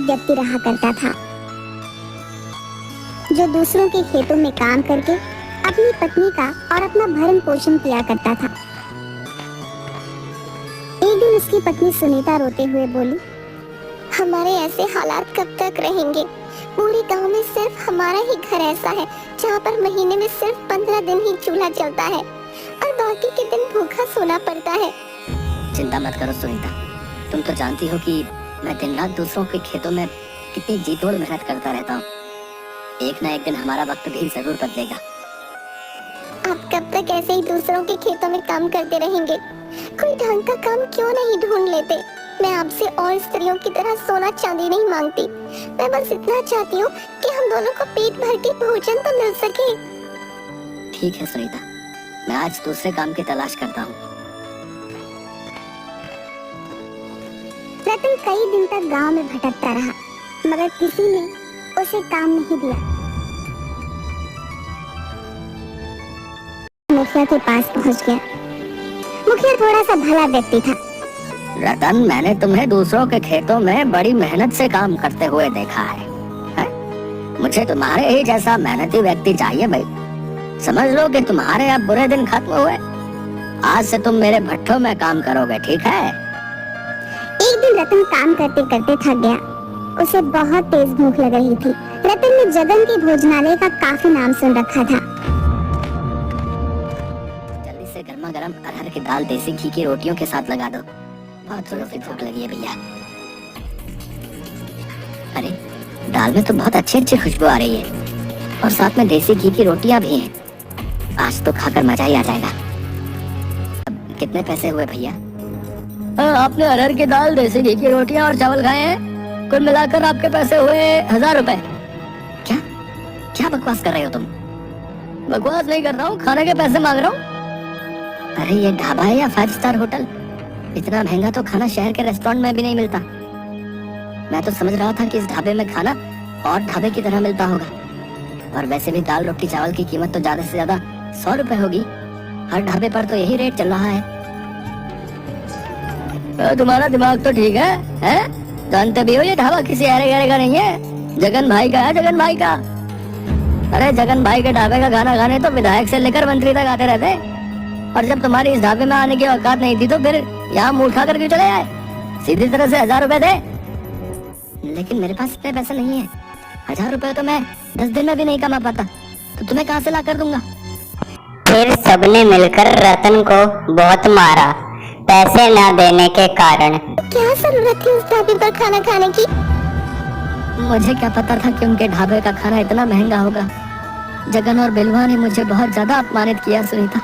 व्यक्ति रहा करता था जो दूसरों के खेतों में काम करके अपनी पत्नी का और अपना भरण पोषण किया करता था। एक दिन उसकी पत्नी सुनीता रोते हुए बोली, हमारे ऐसे हालात कब तक रहेंगे? पूरे गांव में सिर्फ हमारा ही घर ऐसा है जहाँ पर महीने में सिर्फ 15 दिन ही चूल्हा जलता है और बाकी के दिन भूखा सोना पड़ता है। चिंता मत करो सुनीता, तुम तो जानती हो कि मैं दिन रात दूसरों के खेतों में कितनी जी तोड़ मेहनत करता रहता हूँ। एक ना एक दिन हमारा वक्त भी जरूर बदलेगा। आप कब तक ऐसे ही दूसरों के खेतों में काम करते रहेंगे? कोई ढंग का काम क्यों नहीं ढूंढ लेते? मैं आपसे और स्त्रियों की तरह सोना चांदी नहीं मांगती, मैं बस इतना चाहती हूँ कि हम दोनों को पेट भर के भोजन तो मिल सके। ठीक है सुनीता, मैं आज दूसरे काम की तलाश करता हूँ। रतन कई दिन तक गांव में भटकता रहा, मगर किसी ने उसे काम नहीं दिया। मुखिया के पास पहुंच गया। मुखिया थोड़ा सा भला व्यक्ति था। रतन, मैंने तुम्हें दूसरों के खेतों में बड़ी मेहनत से काम करते हुए देखा है? मुझे तुम्हारे ही जैसा मेहनती व्यक्ति चाहिए भाई। समझ लो कि तुम्हारे अब बुरे दिन खत्म हुए। आज से तुम मेरे भट्ठों में काम करोगे, ठीक है? एक दिन रतन काम करते करते थक गया। उसे बहुत तेज भूख लग रही थी। रतन ने जगन के भोजनालय का काफी नाम सुन रखा था। जल्दी से गर्मा गर्म अरहर की दाल देसी घी की रोटियों के साथ लगा दो। बहुत जोरों से भूख लगी है भैया। अरे, दाल में तो बहुत अच्छी अच्छी खुशबू आ रही है और साथ में देसी घी की रोटियां भी हैं। आज तो खाकर मजा ही आ जाएगा। अब कितने पैसे हुए भैया? आपने अरहर की दाल, देसी घी की रोटियां और चावल खाए हैं। कुल मिलाकर आपके पैसे हुए 1000 रुपए। क्या क्या बकवास कर रहे हो तुम? बकवास नहीं कर रहा हूँ, खाने के पैसे मांग रहा हूँ। अरे ये ढाबा है या 5 स्टार होटल? इतना महंगा तो खाना शहर के रेस्टोरेंट में भी नहीं मिलता। मैं तो समझ रहा था कि इस ढाबे में खाना और ढाबे की तरह मिलता होगा। और वैसे भी दाल रोटी चावल की कीमत तो ज्यादा से ज्यादा 100 रुपए होगी। हर ढाबे पर तो यही रेट चल रहा है। तुम्हारा दिमाग तो ठीक है? जानते भी हो ये ढाबा किसी अरे गहरे का नहीं है, जगन भाई का है, जगन भाई का। अरे जगन भाई के ढाबे का खाना खाने तो विधायक से लेकर मंत्री तक आते रहते। और जब तुम्हारी इस ढाबे में आने की औकात नहीं थी तो फिर यहाँ मुंह उठा कर क्यों चले आए? सीधी तरह से 1000 रुपए दे। लेकिन मेरे पास इतने पैसे नहीं है। 1000 रुपए तो मैं 10 दिन में भी नहीं कमा पाता, तो तुम्हें कहाँ से ला कर दूंगा? फिर सबने मिलकर रतन को बहुत मारा, पैसे न देने के कारण। क्या जरूरत थी उस ढाबे पर खाना खाने की? मुझे क्या पता था कि उनके ढाबे का खाना इतना महंगा होगा। जगन और बिलवा ने मुझे बहुत ज्यादा अपमानित किया सुनीता।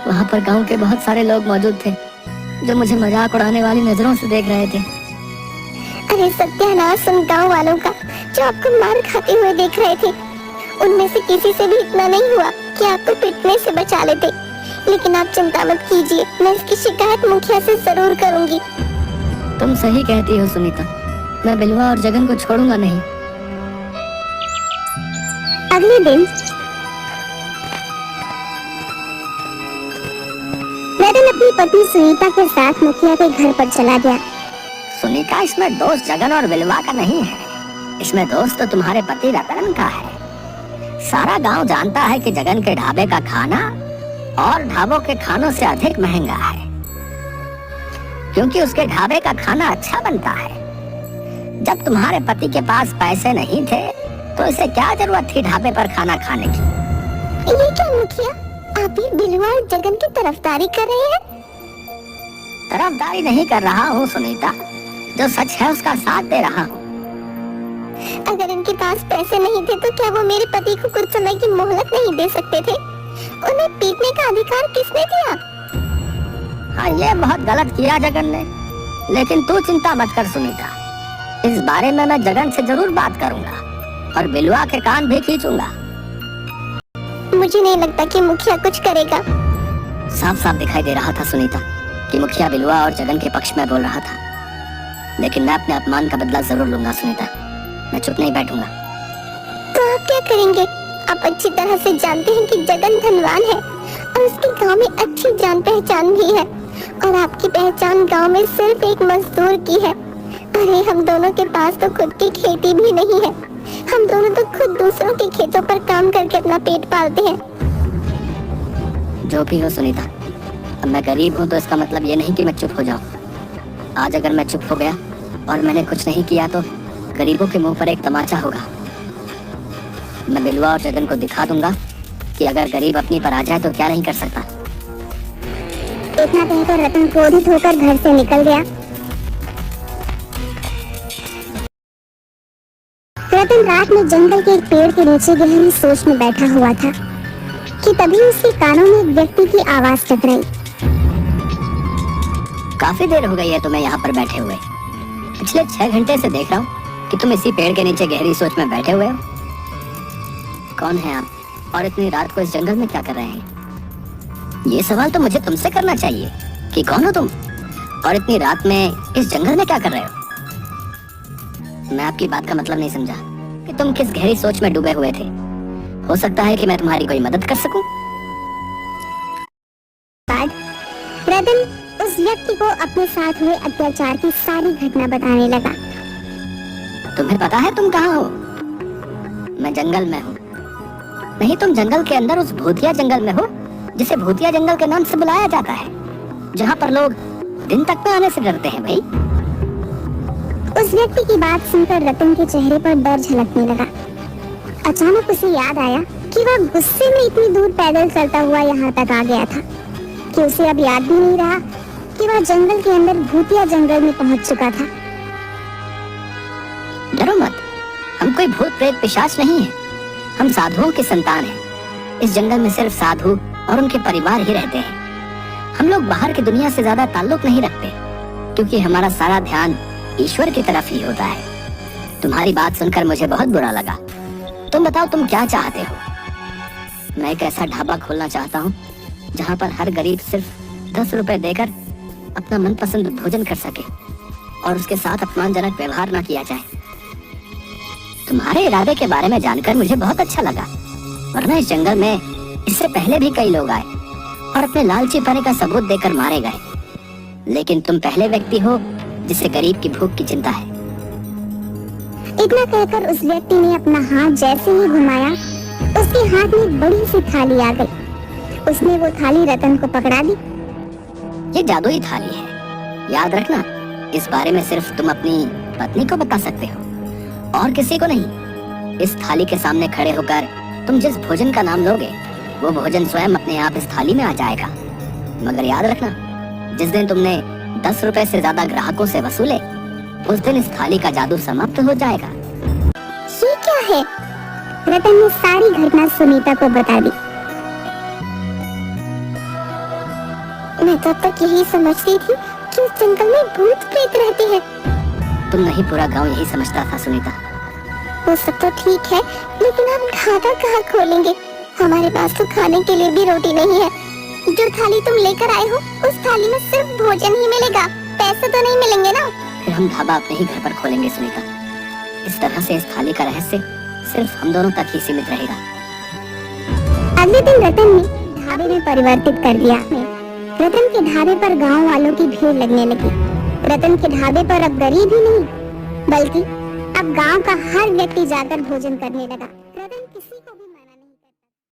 वहाँ पर गांव के बहुत सारे लोग मौजूद थे जो मुझे मजाक उड़ाने वाली नजरों से देख रहे थे। अरे सत्यानाश उन गाँव वालों का जो आपको मार खाते हुए देख रहे थे। उनमें से किसी से भी इतना नहीं हुआ कि आपको पिटने से बचा लेते। लेकिन आप चिंता मत कीजिए, मैं इसकी शिकायत मुखिया से जरूर करूंगी। तुम सही कहती हो सुनीता, मैं बिलवा और जगन को छोड़ूंगा नहीं। अगले दिन रतन अपनी पत्नी सुनीता के साथ मुखिया के घर पर चला गया। सुनीता, इसमें दोस्त जगन और बिलवा का नहीं है, इसमें दोस्त तो तुम्हारे पति रतन का है। सारा गांव जानता है कि जगन के ढाबे का खाना और ढाबों के खानों से अधिक महंगा है, क्योंकि उसके ढाबे का खाना अच्छा बनता है। जब तुम्हारे पति के पास पैसे नहीं थे तो इसे क्या जरूरत थी ढाबे पर खाना खाने की? ये क्या मुखिया, आप भी बिलवा और जगन की तरफदारी कर रहे हैं? तरफदारी नहीं कर रहा हूँ सुनीता, जो सच है उसका साथ दे रहा हूँ। अगर इनके पास पैसे नहीं थे तो क्या वो मेरे पति को कुछ समय की मोहलत नहीं दे सकते थे? उन्हें पीटने का अधिकार किसने दिया? हाँ, ये बहुत गलत किया जगन ने, लेकिन तू चिंता मत कर सुनीता, इस बारे में मैं जगन से जरूर बात करूंगा और बिलवा के कान भी खींचूंगा। मुझे नहीं लगता कि मुखिया कुछ करेगा। साफ साफ दिखाई दे रहा था सुनीता कि मुखिया बिलवा और जगन के पक्ष में बोल रहा था, लेकिन मैं अपने अपमान का बदला जरूर लूंगा सुनीता, मैं चुप नहीं बैठूंगा। तो आप क्या करेंगे? आप अच्छी तरह से जानते हैं कि जगन धनवान है और उसके गांव में अच्छी जान पहचान भी है, और आपकी पहचान गांव में सिर्फ एक मजदूर की है। अरे हम दोनों के पास तो खुद की खेती भी नहीं है। हम दोनों तो खुद दूसरों के खेतों पर काम करके अपना पेट पालते हैं। जो भी हो सुनीता, अब मैं गरीब हूँ तो इसका मतलब ये नहीं कि मैं चुप हो जाऊँ। आज अगर मैं चुप हो गया और मैंने कुछ नहीं किया तो गरीबों के मुंह पर एक तमाचा होगा। मैं बिलवा और जगन को दिखा दूंगा कि अगर गरीब अपनी पर आ जाए तो क्या नहीं कर सकता। इतना कहकर रतन क्रोधित होकर घर से निकल गया। रतन रात में जंगल के एक पेड़ के नीचे गहरी सोच में बैठा हुआ था कि तभी उसके कानों में एक व्यक्ति की आवाज टकराई। काफी देर हो गई है तुम्हें यहाँ पर बैठे हुए। पिछले 6 घंटे से देख रहा हूँ कि तुम इसी पेड़ के नीचे गहरी सोच में बैठे हुए हो। कौन है आप और इतनी रात को इस जंगल में क्या कर रहे हैं? ये सवाल तो मुझे तुमसे करना चाहिए कि कौन हो तुम और इतनी रात में इस जंगल में क्या कर रहे हो? मैं आपकी बात का मतलब नहीं समझा कि तुम किस गहरी सोच में डूबे हुए थे। हो सकता है कि मैं तुम्हारी कोई मदद कर सकूं। रतन उस व्यक्ति को अपने साथ हुए अत्याचार की सारी घटना बताने लगा। तुम्हें पता है तुम कहाँ हो? मैं जंगल में हूँ। नहीं, तुम जंगल के अंदर उस भूतिया जंगल में हो जिसे भूतिया जंगल के नाम से बुलाया जाता है, जहाँ पर लोग दिन तक में आने से डरते हैं। भाई, उस व्यक्ति की बात सुनकर रतन के चेहरे पर डर झलकने लगा। अचानक उसे याद आया कि वह गुस्से में इतनी दूर पैदल चलता हुआ यहाँ तक आ गया था कि उसे अब याद भी नहीं रहा कि वह जंगल के अंदर भूतिया जंगल में पहुंच चुका था। डरो मत, हम कोई भूत प्रेत पिशाच नहीं है। हम साधुओं की संतान हैं। इस जंगल में सिर्फ साधु और उनके परिवार ही रहते हैं। हम लोग बाहर की दुनिया से ज्यादा ताल्लुक नहीं रखते क्योंकि हमारा सारा ध्यान ईश्वर की तरफ ही होता है। तुम्हारी बात सुनकर मुझे बहुत बुरा लगा। तुम बताओ, तुम क्या चाहते हो? मैं एक ऐसा ढाबा खोलना चाहता हूँ जहाँ पर हर गरीब सिर्फ 10 रुपए देकर अपना मनपसंद भोजन कर सके और उसके साथ अपमानजनक व्यवहार न किया जाए। तुम्हारे इरादे के बारे में जानकर मुझे बहुत अच्छा लगा, वरना इस जंगल में इससे पहले भी कई लोग आए और अपने लालची पने का सबूत देकर मारे गए, लेकिन तुम पहले व्यक्ति हो जिसे गरीब की भूख की चिंता है। इतना कहकर उस व्यक्ति ने अपना हाथ जैसे ही घुमाया, उसके हाथ में एक बड़ी सी थाली आ गई। उसने वो थाली रतन को पकड़ा दी। ये जादुई थाली है, याद रखना। इस बारे में सिर्फ तुम अपनी पत्नी को बता सकते हो और किसी को नहीं। इस थाली के सामने खड़े होकर तुम जिस भोजन का नाम लोगे वो भोजन स्वयं अपने आप इस थाली में आ जाएगा। मगर याद रखना, जिस दिन तुमने 10 रुपए से ज्यादा ग्राहकों से वसूले उस दिन इस थाली का जादू समाप्त हो जाएगा। ये क्या है? रतन ने सारी घटना सुनीता को बता दी। मैं तब तक यही समझती थी कि इस जंगल में भूत प्रेत रहते हैं। तुम नहीं, पूरा गांव यही समझता था सुनीता। वो सब तो ठीक है, लेकिन हम ढाबा कहाँ खोलेंगे? हमारे पास तो खाने के लिए भी रोटी नहीं है। जो थाली तुम लेकर आए हो उस थाली में सिर्फ भोजन ही मिलेगा, पैसे तो नहीं मिलेंगे ना। फिर हम ढाबा अपने ही घर पर खोलेंगे सुनीता। इस तरह से इस थाली का रहस्य सिर्फ हम दोनों तक ही सीमित रहेगा। अगले दिन रतन ने ढाबे में परिवर्तित कर दिया। रतन के ढाबे पर गांव वालों की भीड़ लगने लगी। रतन के ढाबे पर अब गरीब ही नहीं बल्कि अब गांव का हर व्यक्ति जाकर भोजन करने लगा।